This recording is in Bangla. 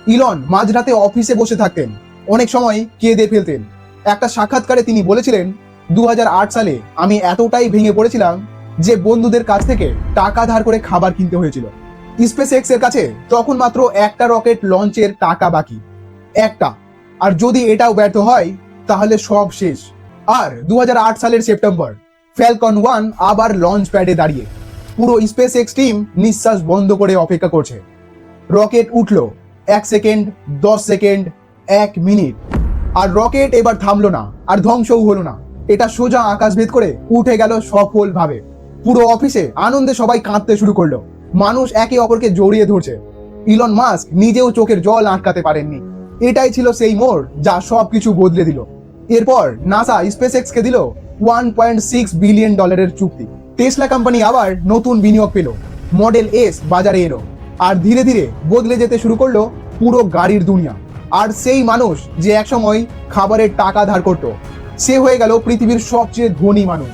ইলন মাঝরাতে অফিসে বসে থাকতেন, অনেক সময় কেঁদে ফেলতেন। একটা সাক্ষাৎকারে তিনি বলেছিলেন, 2008 সালে আমি এতটাই ভেঙে পড়েছিলাম যে বন্ধুদের কাছ থেকে টাকা ধার করে খাবার কিনতে হয়েছিল। স্পেস এক্স এর কাছে তখন মাত্র একটা রকেট লঞ্চের টাকা বাকি, একটা। আর যদি এটাও ব্যর্থ হয় তাহলে সব শেষ। আর 2008 সালের সেপ্টেম্বর, ফ্যালকন 1 আবার লঞ্চ প্যাডে দাঁড়িয়ে পুরো স্পেস এক্স টিম নিঃশ্বাস বন্ধ করে অপেক্ষা করছে। রকেট উঠলো, 1 সেকেন্ড, 10 সেকেন্ড, 1 মিনিট, আর রকেট এবার থামলো না, আর ধ্বংসও হলো না। এটা সোজা আকাশ ভেদ করে উঠে গেল সফলভাবে। পুরো অফিসে আনন্দে সবাই কাঁদতে শুরু করলো, মানুষ একে অপরকে জড়িয়ে ধরছে। ইলন মাস্ক নিজেও চোখের জল আটকাতে পারেননি। এটাই ছিল সেই মোড় যা সবকিছু বদলে দিল। এরপর নাসা স্পেস এক্স কে দিল $1.6 বিলিয়ন চুক্তি। টেসলা কোম্পানি আবার নতুন বিনিয়োগ পেল, মডেল এস বাজারে এলো, আর ধীরে ধীরে বদলে যেতে শুরু করলো পুরো গাড়ির দুনিয়া। আর সেই মানুষ যে একসময় খাবারের টাকা ধার করত, সে হয়ে গেল পৃথিবীর সবচেয়ে ধনী মানুষ।